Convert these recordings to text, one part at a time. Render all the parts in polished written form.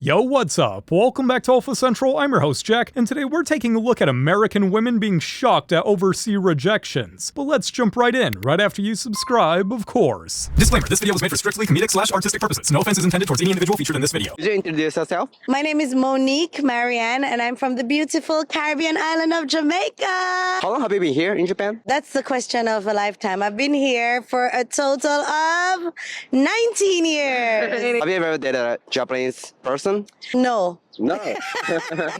Yo, what's up? Welcome back to Alpha Central, I'm your host Jack, and today we're taking a look at American women being shocked at overseas rejections. But let's jump right in, right after you subscribe, of course. Disclaimer, this video was made for strictly comedic/artistic purposes. No offense is intended towards any individual featured in this video. Could you introduce yourself? My name is Monique Marianne, and I'm from the beautiful Caribbean island of Jamaica. How long have you been here in Japan? That's the question of a lifetime. I've been here for a total of 19 years. Have you ever dated a Japanese person? No. No.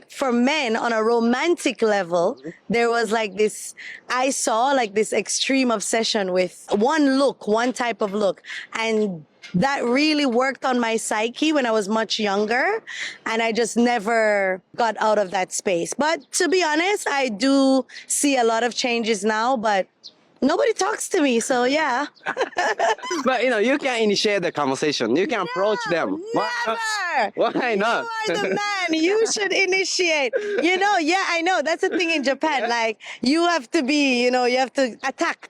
For men on a romantic level, there was like this, I saw like this extreme obsession with one type of look. And that really worked on my psyche when I was much younger. And I just never got out of that space. But to be honest, I do see a lot of changes now, but nobody talks to me, so yeah. But you can initiate the conversation. You can approach them. Never! Why not? You are the man. You should initiate. Yeah, I know. That's the thing in Japan. Yeah. Like, you have to be, you have to attack.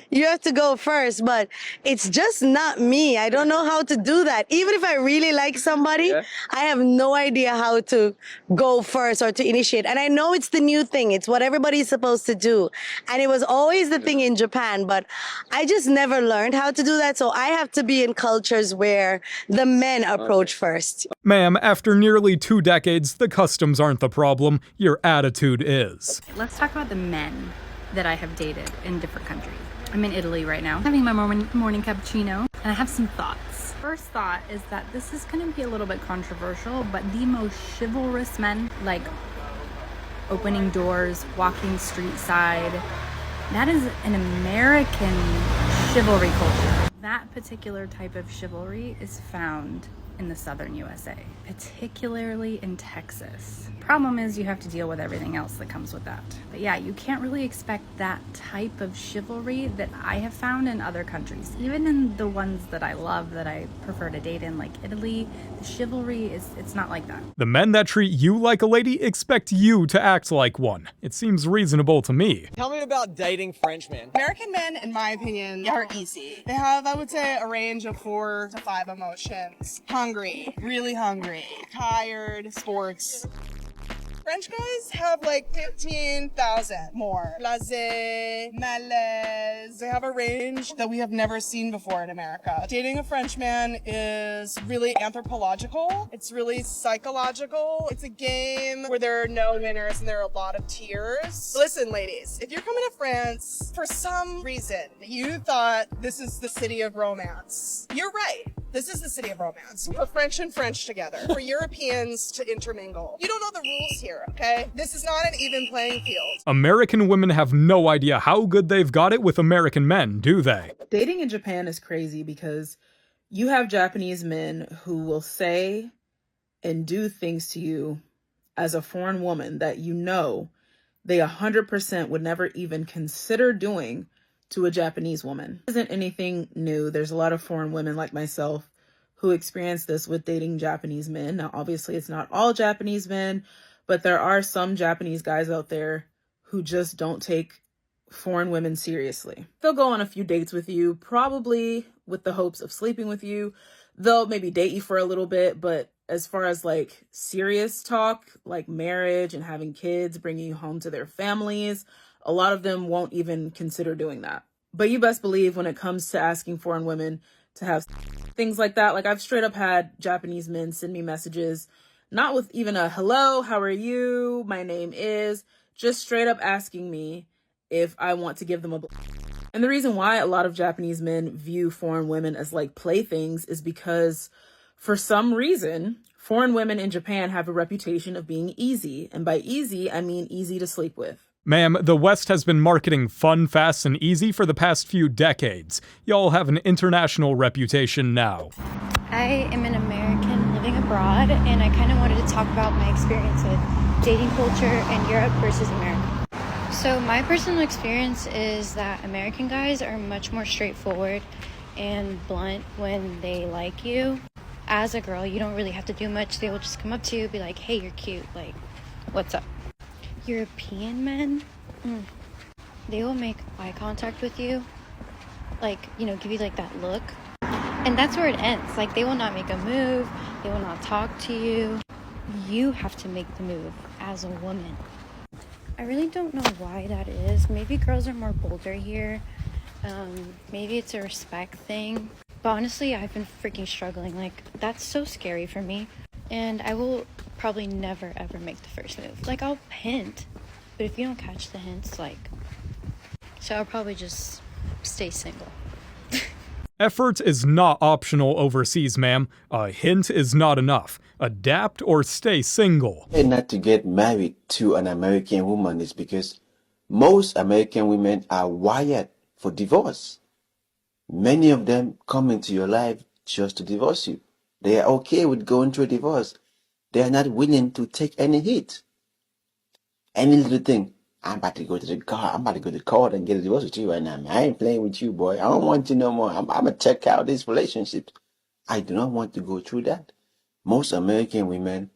You have to go first, but it's just not me. I don't know how to do that. Even if I really like somebody, I have no idea how to go first or to initiate. And I know it's the new thing. It's what everybody's supposed to do. And it was always the thing in Japan, but I just never learned how to do that. So I have to be in cultures where the men approach first. Ma'am, after nearly 2 decades, the customs aren't the problem, your attitude is. Let's talk about the men that I have dated in different countries. I'm in Italy right now, having my morning cappuccino, and I have some thoughts. First thought is that this is going to be a little bit controversial, but the most chivalrous men, like opening doors, walking street side, that is an American chivalry culture. That particular type of chivalry is found in the southern USA, particularly in Texas. Problem is you have to deal with everything else that comes with that. But yeah, you can't really expect that type of chivalry that I have found in other countries. Even in the ones that I love, that I prefer to date in, like Italy, the chivalry it's not like that. The men that treat you like a lady expect you to act like one. It seems reasonable to me. Tell me about dating French men. American men, in my opinion, are easy. They have, I would say, a range of 4 to 5 emotions. Hungry, really hungry, tired, sports. French guys have like 15,000 more. Blasé, malaise. They have a range that we have never seen before in America. Dating a French man is really anthropological. It's really psychological. It's a game where there are no winners and there are a lot of tears. Listen, ladies, if you're coming to France, for some reason, you thought this is the city of romance. You're right. This is the city of romance. We put French and French together for Europeans to intermingle. You don't know the rules here, okay? This is not an even playing field. American women have no idea how good they've got it with American men, do they? Dating in Japan is crazy because you have Japanese men who will say and do things to you as a foreign woman that they 100% would never even consider doing to a Japanese woman. It isn't anything new. There's a lot of foreign women like myself who experience this with dating Japanese men. Now, obviously, it's not all Japanese men, but there are some Japanese guys out there who just don't take foreign women seriously. They'll go on a few dates with you, probably with the hopes of sleeping with you. They'll maybe date you for a little bit, but as far as like serious talk, like marriage and having kids, bringing you home to their families, a lot of them won't even consider doing that. But you best believe when it comes to asking foreign women to have things like that, like I've straight up had Japanese men send me messages, not with even a hello, how are you, my name is, just straight up asking me if I want to give them a And the reason why a lot of Japanese men view foreign women as like playthings is because for some reason, foreign women in Japan have a reputation of being easy. And by easy, I mean easy to sleep with. Ma'am, the West has been marketing fun, fast, and easy for the past few decades. Y'all have an international reputation now. I am an American living abroad, and I kind of wanted to talk about my experience with dating culture in Europe versus America. So my personal experience is that American guys are much more straightforward and blunt when they like you. As a girl, you don't really have to do much. They will just come up to you and be like, hey, you're cute, like, what's up? European men, they will make eye contact with you, like, give you like that look, and that's where it ends. Like, they will not make a move, They will not talk to you. You have to make the move as a woman. I really don't know why that is. Maybe girls are more bolder here. Maybe it's a respect thing. But honestly, I've been freaking struggling. Like, that's so scary for me. And I will probably never ever make the first move. Like, I'll hint, but if you don't catch the hints, like, so I'll probably just stay single. Effort is not optional overseas, ma'am. A hint is not enough. Adapt or stay single. Not to get married to an American woman is because most American women are wired for divorce. Many of them come into your life just to divorce you. They are okay with going through a divorce. They are not willing to take any hit. Any little thing. I'm about to go to the car. I'm about to go to court and get a divorce with you right now. I ain't playing with you, boy. I don't want you no more. I'm going to check out this relationship. I do not want to go through that. Most American women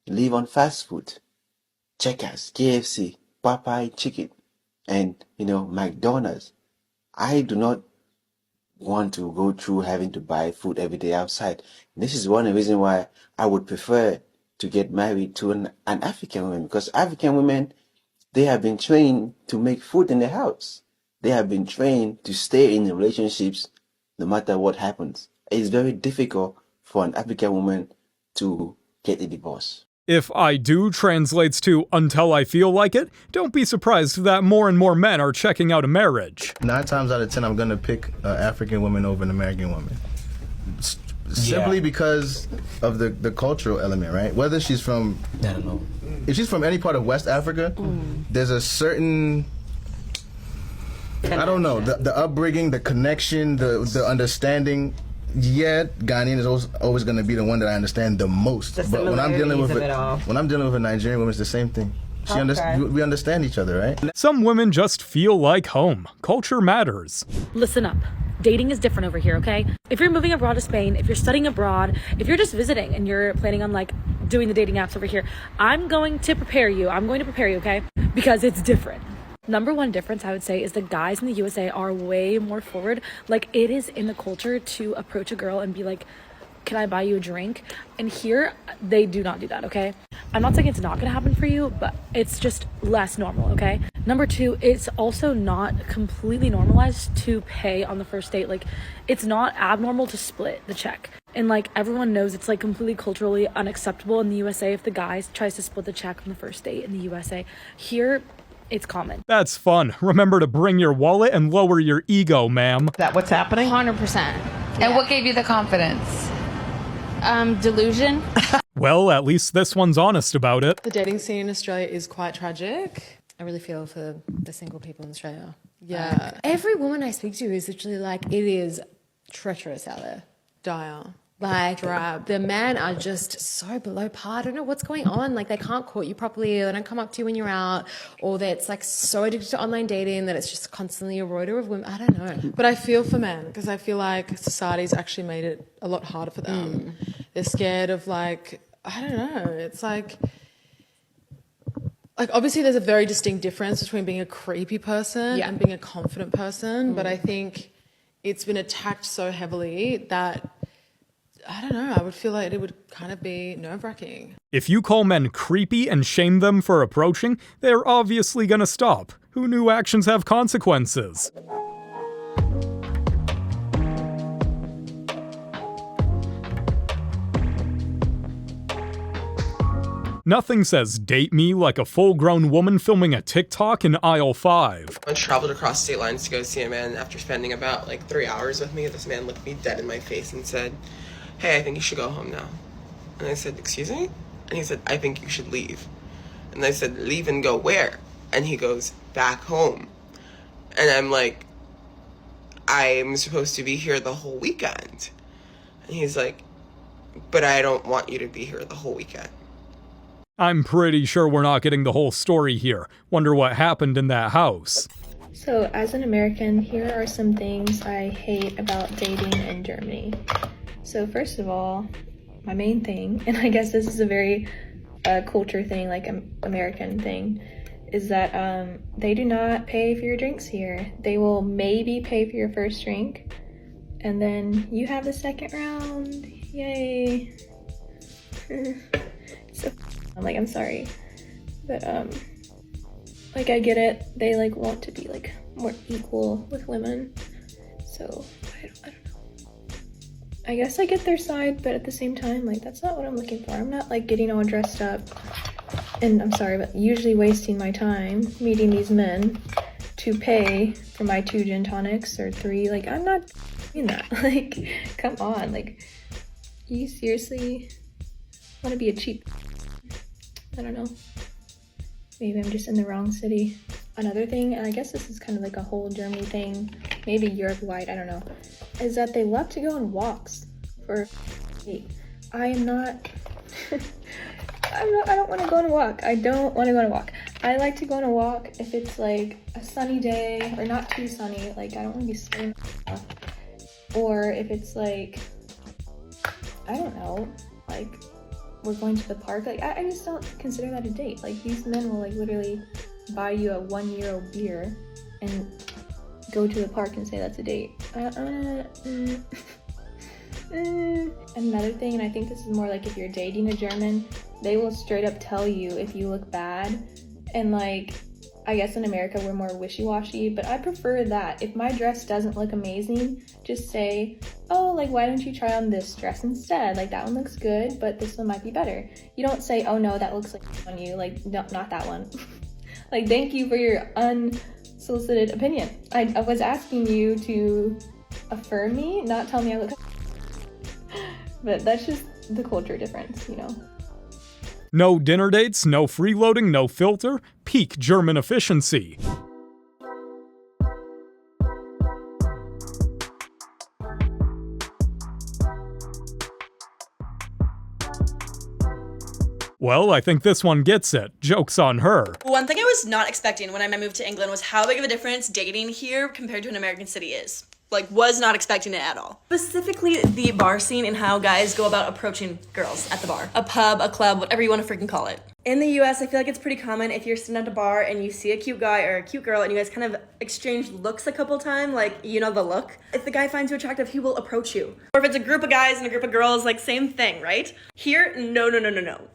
live on fast food. Checkers, KFC, Popeye chicken, and, McDonald's. I do not want to go through having to buy food every day outside. This is one of the reasons why I would prefer to get married to an African woman, because African women, they have been trained to make food in the house. They have been trained to stay in relationships no matter what happens. It's very difficult for an African woman to get a divorce. If I do translates to until I feel like it, don't be surprised that more and more men are checking out a marriage. 9 times out of 10, I'm gonna pick an African woman over an American woman. Simply because of the cultural element, right? Whether she's from, I don't know. If she's from any part of West Africa, there's a certain, I don't know, the upbringing, the connection, the understanding. Yeah, Ghanaian is always going to be the one that I understand the most. But when I'm dealing with a Nigerian woman, it's the same thing. We understand each other, right? Some women just feel like home. Culture matters. Listen up. Dating is different over here, okay? If you're moving abroad to Spain, if you're studying abroad, if you're just visiting and you're planning on like doing the dating apps over here, I'm going to prepare you, okay? Because it's different. Number one difference, I would say, is the guys in the USA are way more forward. Like, it is in the culture to approach a girl and be like, can I buy you a drink? And here, they do not do that, okay? I'm not saying it's not gonna happen for you, but it's just less normal, okay? Number two, it's also not completely normalized to pay on the first date. Like, it's not abnormal to split the check. And like, everyone knows it's like completely culturally unacceptable in the USA if the guy tries to split the check on the first date in the USA. Here, it's common. That's fun. Remember to bring your wallet and lower your ego, ma'am. That what's happening? 100%. And what gave you the confidence? Delusion. Well, at least this one's honest about it. The dating scene in Australia is quite tragic. I really feel for the single people in Australia. Yeah. Every woman I speak to is literally like, it is treacherous out there. Dire. Like, the men are just so below par. I don't know what's going on. Like, they can't court you properly, or they don't come up to you when you're out, or that it's like so addicted to online dating that it's just constantly a rotor of women. I don't know. But I feel for men, because I feel like society's actually made it a lot harder for them. They're scared of like, I don't know. It's like obviously there's a very distinct difference between being a creepy person and being a confident person. But I think it's been attacked so heavily that, I don't know, I would feel like it would kind of be nerve-wracking. If you call men creepy and shame them for approaching, they're obviously gonna stop. Who knew actions have consequences? Nothing says date me like a full-grown woman filming a TikTok in aisle 5. I traveled across state lines to go see a man. After spending about 3 hours with me, this man looked me dead in my face and said, "Hey, I think you should go home now." And I said, "Excuse me?" And he said, "I think you should leave." And I said, "Leave and go where?" And he goes, "Back home." And I'm like, "I'm supposed to be here the whole weekend." And he's like, "But I don't want you to be here the whole weekend." I'm pretty sure we're not getting the whole story here. Wonder what happened in that house. So, as an American, here are some things I hate about dating in Germany. So first of all, my main thing, and I guess this is a very culture thing, like American thing, is that they do not pay for your drinks here. They will maybe pay for your first drink, and then you have the second round. Yay. So I'm like, I'm sorry, but like I get it. They like want to be like more equal with women. So I don't know. I guess I get their side, but at the same time, like that's not what I'm looking for. I'm not like getting all dressed up, and I'm sorry, but usually wasting my time meeting these men to pay for my 2 gin tonics or 3. Like I'm not doing that. Like, come on. Like, you seriously want to be a cheap? I don't know. Maybe I'm just in the wrong city. Another thing, and I guess this is kind of like a whole Germany thing, maybe Europe-wide, I don't know, is that they love to go on walks for I am not, I don't want to go on a walk. I don't want to go on a walk. I like to go on a walk if it's like a sunny day, or not too sunny, like I don't want to be sweating, or if it's like, I don't know, like we're going to the park. Like I just don't consider that a date. Like these men will like literally buy you a €1 beer and go to the park and say that's a date. Another thing, and I think this is more like if you're dating a German, they will straight up tell you if you look bad. And like, I guess in America we're more wishy-washy, but I prefer that. If my dress doesn't look amazing, just say, oh, like why don't you try on this dress instead? Like that one looks good, but this one might be better. You don't say, oh no, that looks like on you, like no, not that one. Like, thank you for your unsolicited opinion. I was asking you to affirm me, not tell me I look. But that's just the culture difference, you know. No dinner dates, no freeloading, no filter. Peak German efficiency. Well, I think this one gets it. Joke's on her. One thing I was not expecting when I moved to England was how big of a difference dating here compared to an American city is. Like, was not expecting it at all. Specifically, the bar scene and how guys go about approaching girls at the bar. A pub, a club, whatever you want to freaking call it. In the US, I feel like it's pretty common if you're sitting at a bar and you see a cute guy or a cute girl and you guys kind of exchange looks a couple times, like, you know the look. If the guy finds you attractive, he will approach you. Or if it's a group of guys and a group of girls, like, same thing, right? Here, no.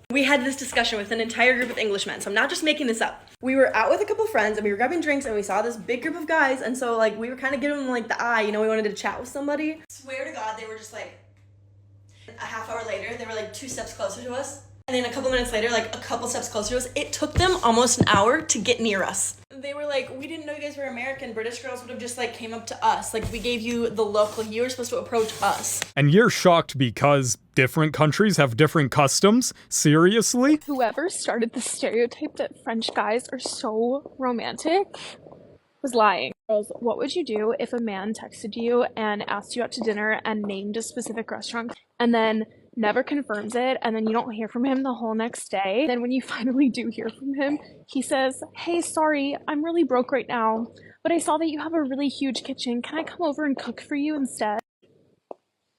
We had this discussion with an entire group of Englishmen, so I'm not just making this up. We were out with a couple friends and we were grabbing drinks and we saw this big group of guys, and so, like, we were kind of giving them, like, the eye, you know, we wanted to chat with somebody. Swear to God, they were just, like, a half hour later, they were, like, 2 steps closer to us. And then a couple minutes later, like a couple steps closer to us, it took them almost an hour to get near us. They were like, we didn't know you guys were American. British girls would have just like came up to us. Like we gave you the look, like you were supposed to approach us. And you're shocked because different countries have different customs? Seriously? Whoever started the stereotype that French guys are so romantic was lying. What would you do if a man texted you and asked you out to dinner and named a specific restaurant and then never confirms it, and then you don't hear from him the whole next day? Then when you finally do hear from him, he says, hey, sorry, I'm really broke right now, but I saw that you have a really huge kitchen. Can I come over and cook for you instead?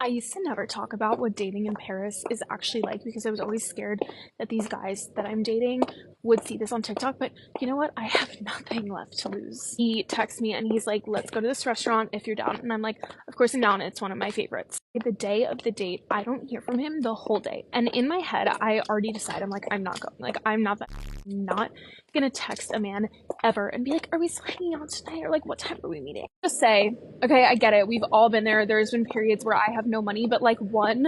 I used to never talk about what dating in Paris is actually like because I was always scared that these guys that I'm dating would see this on TikTok, but you know what? I have nothing left to lose. He texts me and he's like, let's go to this restaurant if you're down. And I'm like, of course I'm down. It's one of my favorites. The day of the date, I don't hear from him the whole day. And in my head, I already decide, I'm like, I'm not going. Like, I'm not gonna text a man ever and be like, are we still hanging out tonight? Or like, what time are we meeting? Just say, okay, I get it. We've all been there. There's been periods where I have no money, but like, one,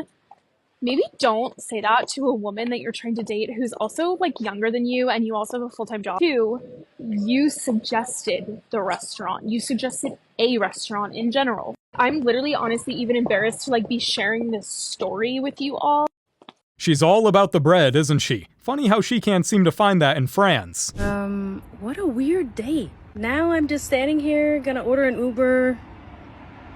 maybe don't say that to a woman that you're trying to date who's also like younger than you and you also have a full-time job. 2, you suggested the restaurant. You suggested a restaurant in general. I'm literally honestly even embarrassed to like be sharing this story with you all. She's all about the bread, isn't she? Funny how she can't seem to find that in France. What a weird date. Now I'm just standing here, gonna order an Uber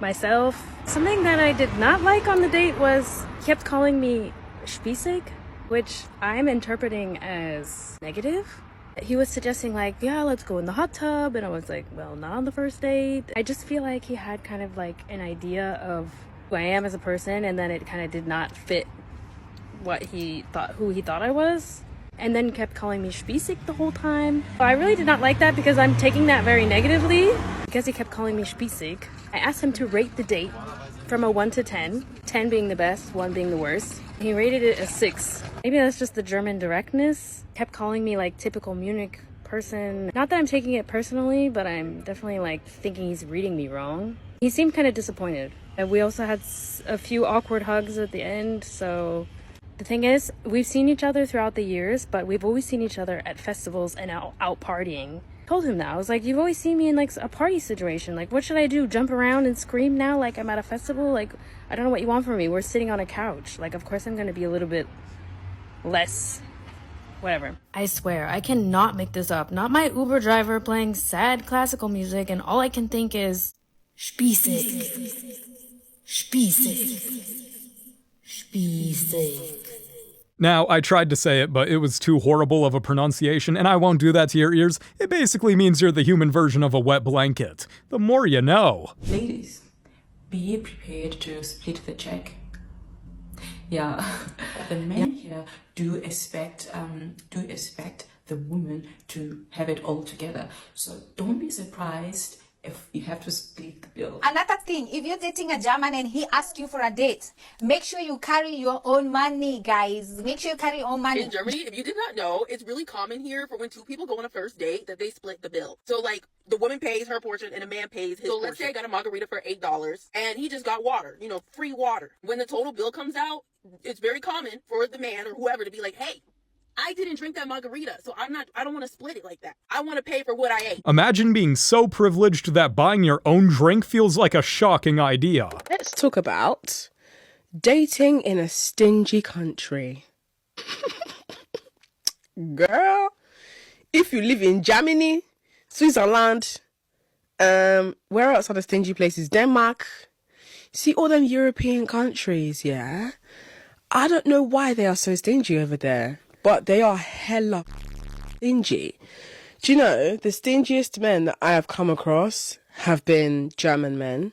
myself. Something that I did not like on the date was he kept calling me spießig, which I'm interpreting as negative. He was suggesting like, yeah, let's go in the hot tub, and I was like, well, not on the first date. I just feel like he had kind of like an idea of who I am as a person, and then it kind of did not fit what he thought, who he thought I was, and then kept calling me spießig the whole time. I really did not like that because I'm taking that very negatively because he kept calling me spießig. I asked him to rate the date from a 1 to 10, 10 being the best, 1 being the worst. He rated it a 6. Maybe that's just the German directness. Kept calling me like typical Munich person. Not that I'm taking it personally, but I'm definitely like thinking he's reading me wrong. He seemed kind of disappointed. And we also had a few awkward hugs at the end, so the thing is, we've seen each other throughout the years, but we've always seen each other at festivals and out partying. I told him that. I was like, you've always seen me in like a party situation. Like, what should I do? Jump around and scream now like I'm at a festival? Like, I don't know what you want from me. We're sitting on a couch. Like, of course I'm going to be a little bit less whatever. I swear, I cannot make this up. Not my Uber driver playing sad classical music and all I can think is Spießig. Spießig. Spießig. Now, I tried to say it, but it was too horrible of a pronunciation, and I won't do that to your ears. It basically means you're the human version of a wet blanket. The more you know. Ladies, be prepared to split the check. Yeah, the men here do expect the woman to have it all together. So don't be surprised if you have to split the bill. Another thing, if you're dating a German and he asks you for a date, make sure you carry your own money, guys. Make sure you carry your own money. In Germany, if you did not know, it's really common here for when two people go on a first date that they split the bill. So like the woman pays her portion and the man pays his portion. So let's say I got a margarita for $8 and he just got water, you know, free water. When the total bill comes out, it's very common for the man or whoever to be like, hey, I didn't drink that margarita, so I don't want to split it like that. I want to pay for what I ate. Imagine being so privileged that buying your own drink feels like a shocking idea. Let's talk about dating in a stingy country. Girl, if you live in Germany, Switzerland, where else are the stingy places? Denmark. See all them European countries, yeah? I don't know why they are so stingy over there. But they are hella stingy. Do you know, the stingiest men that I have come across have been German men.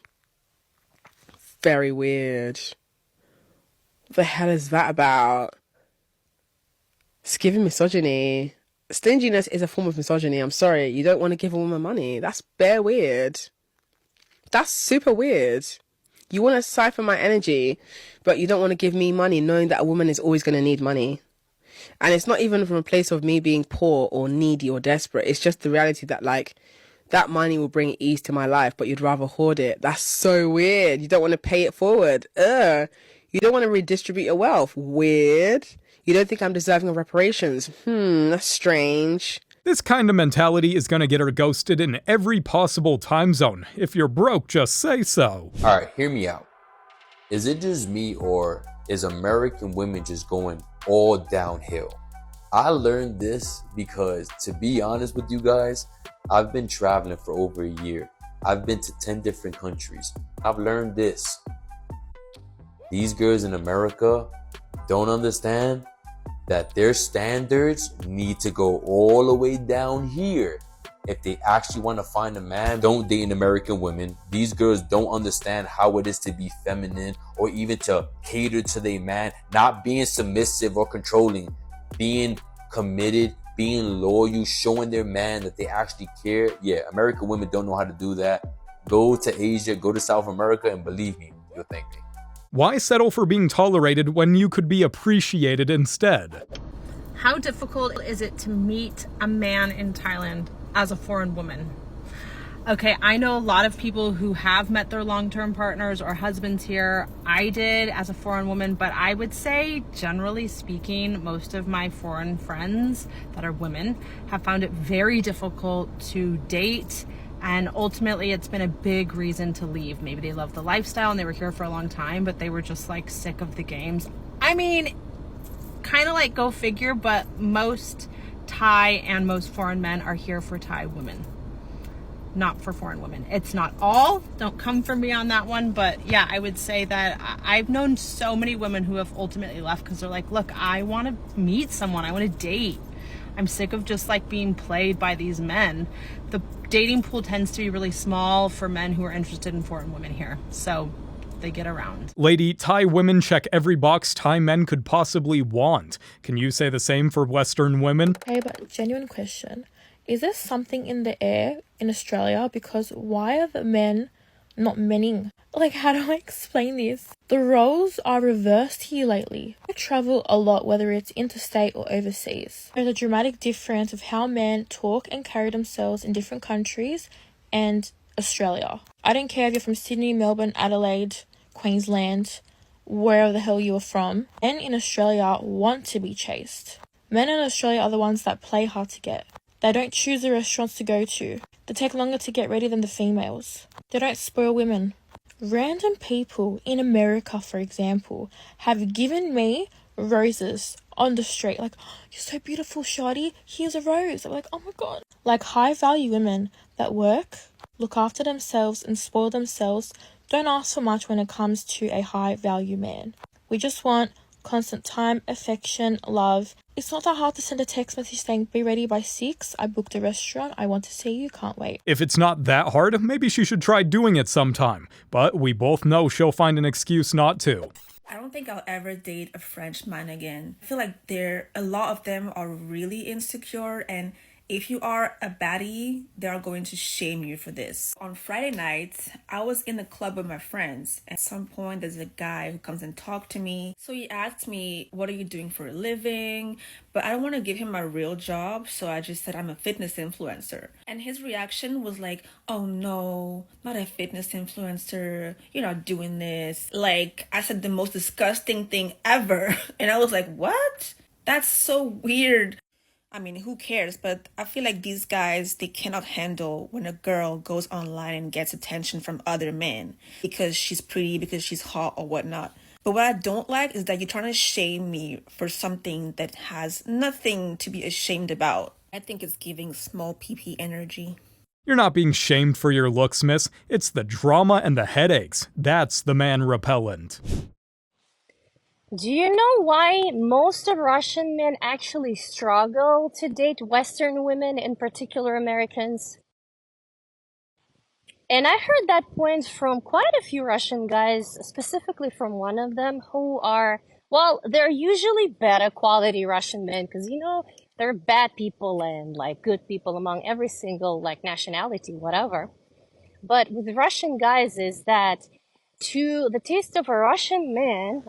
Very weird. What the hell is that about? It's giving misogyny. Stinginess is a form of misogyny. I'm sorry, you don't want to give a woman money. That's bare weird. That's super weird. You want to siphon my energy, but you don't want to give me money knowing that a woman is always going to need money. And it's not even from a place of me being poor or needy or desperate. It's just the reality that, like, that money will bring ease to my life, but you'd rather hoard it. That's so weird. You don't want to pay it forward. You don't want to redistribute your wealth. Weird. You don't think I'm deserving of reparations. That's strange. This kind of mentality is gonna get her ghosted in every possible time zone. If you're broke, just say so. Alright, hear me out. Is it just me, or is American women just going all downhill? I learned this because, to be honest with you guys, I've been traveling for over a year. I've been to 10 different countries. I've learned this. These girls in America don't understand that their standards need to go all the way down here. If they actually want to find a man, don't date American women. These girls don't understand how it is to be feminine or even to cater to their man, not being submissive or controlling, being committed, being loyal, showing their man that they actually care. Yeah, American women don't know how to do that. Go to Asia, go to South America, and believe me, you'll thank me. Why settle for being tolerated when you could be appreciated instead? How difficult is it to meet a man in Thailand as a foreign woman? Okay, I know a lot of people who have met their long-term partners or husbands here. I did as a foreign woman, but I would say, generally speaking, most of my foreign friends that are women have found it very difficult to date. And ultimately, it's been a big reason to leave. Maybe they love the lifestyle and they were here for a long time, but they were just like sick of the games. I mean, kind of like go figure, but most Thai and most foreign men are here for Thai women, not for foreign women. It's not all, don't come for me on that one, but yeah, I would say that I've known so many women who have ultimately left because they're like, look, I want to meet someone, I want to date. I'm sick of just like being played by these men. The dating pool tends to be really small for men who are interested in foreign women here, so they get around. Lady, Thai women check every box Thai men could possibly want. Can you say the same for Western women? Hey, but genuine question. Is there something in the air in Australia? Because why are the men not meaning. Like, how do I explain this? The roles are reversed here lately. I travel a lot, whether it's interstate or overseas. There's a dramatic difference of how men talk and carry themselves in different countries and Australia. I don't care if you're from Sydney, Melbourne, Adelaide, Queensland, wherever the hell you're from. Men in Australia want to be chased. Men in Australia are the ones that play hard to get. They don't choose the restaurants to go to. They take longer to get ready than the females. They don't spoil women. Random people in America, for example, have given me roses on the street. Like, oh, you're so beautiful, shawty. Here's a rose. I'm like, oh my god. Like, high-value women that work, look after themselves and spoil themselves don't ask for much when it comes to a high-value man. We just want constant time, affection, love. It's not that hard to send a text message saying, be ready by 6, I booked a restaurant, I want to see you, can't wait. If it's not that hard, maybe she should try doing it sometime. But we both know she'll find an excuse not to. I don't think I'll ever date a French man again. I feel like a lot of them are really insecure, and if you are a baddie, they are going to shame you for this. On Friday night, I was in the club with my friends. At some point, there's a guy who comes and talks to me. So he asked me, what are you doing for a living? But I don't want to give him my real job, so I just said I'm a fitness influencer. And his reaction was like, oh no, not a fitness influencer. You're not doing this. Like, I said the most disgusting thing ever. And I was like, what? That's so weird. I mean, who cares? But I feel like these guys, they cannot handle when a girl goes online and gets attention from other men because she's pretty, because she's hot or whatnot. But what I don't like is that you're trying to shame me for something that has nothing to be ashamed about. I think it's giving small PP energy. You're not being shamed for your looks, miss. It's the drama and the headaches. That's the man repellent. Do you know why most of Russian men actually struggle to date Western women, in particular Americans? And I heard that point from quite a few Russian guys, specifically from one of them, who are, well, they're usually better quality Russian men, because, you know, there are bad people and, like, good people among every single, like, nationality, whatever. But with Russian guys is that to the taste of a Russian man,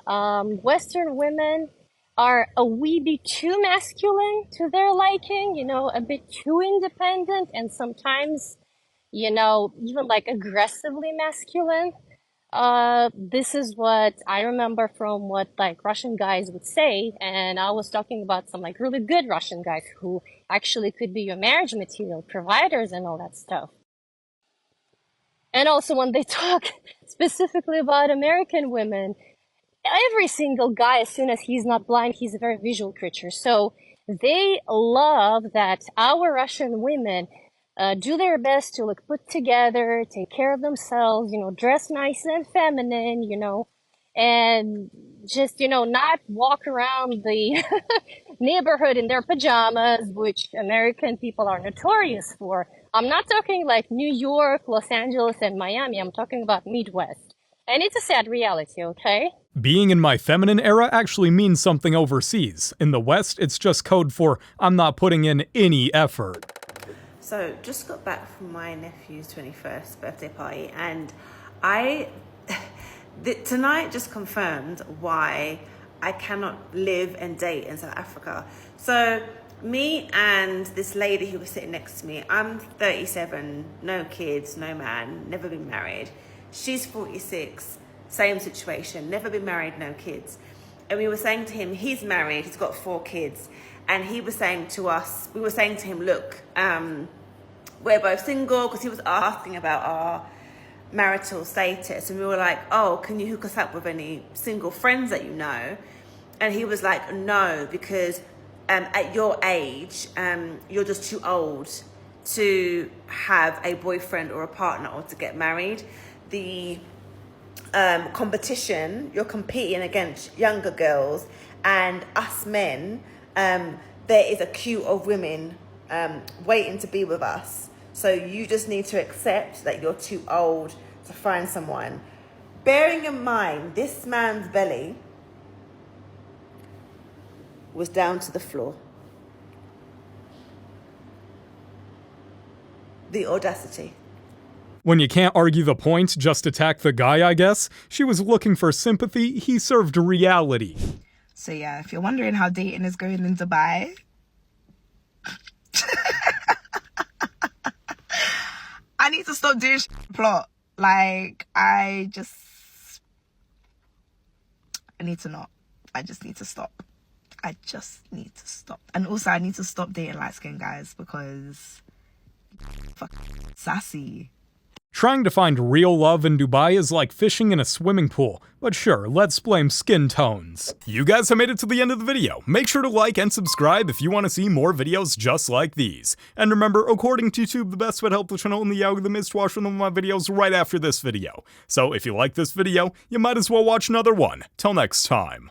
Western women are a wee bit too masculine to their liking, you know, a bit too independent, and sometimes, you know, even like aggressively masculine. This is what I remember from what like Russian guys would say, and I was talking about some like really good Russian guys who actually could be your marriage material providers and all that stuff. And also when they talk specifically about American women, every single guy, as soon as he's not blind, he's a very visual creature. So they love that our Russian women do their best to look put together, take care of themselves, you know, dress nice and feminine, you know, and just, you know, not walk around the neighborhood in their pajamas, which American people are notorious for. I'm not talking like New York, Los Angeles, and Miami. I'm talking about Midwest. And it's a sad reality, okay? Being in my feminine era actually means something overseas. In the West, it's just code for I'm not putting in any effort. So, just got back from my nephew's 21st birthday party, and tonight just confirmed why I cannot live and date in South Africa. So, me and this lady who was sitting next to me, I'm 37, no kids, no man, never been married. She's 46, same situation, never been married, no kids. And we were saying to him, he's married, he's got 4 kids. And he was saying to us, we were saying to him, look, we're both single, because he was asking about our marital status. And we were like, oh, can you hook us up with any single friends that you know? And he was like, no, because at your age, you're just too old to have a boyfriend or a partner or to get married. The competition, you're competing against younger girls, and us men, there is a queue of women waiting to be with us. So you just need to accept that you're too old to find someone. Bearing in mind, this man's belly was down to the floor. The audacity. When you can't argue the point, just attack the guy, I guess. She was looking for sympathy, he served reality. So yeah, if you're wondering how dating is going in Dubai, I need to stop doing plot. Like, I need to not. I just need to stop. I just need to stop. And also, I need to stop dating light-skinned guys because sassy. Trying to find real love in Dubai is like fishing in a swimming pool, but sure, let's blame skin tones. You guys have made it to the end of the video. Make sure to like and subscribe if you want to see more videos just like these. And remember, according to YouTube, the best way to help the channel in the algorithm is to watch one of my videos right after this video. So if you like this video, you might as well watch another one. Till next time.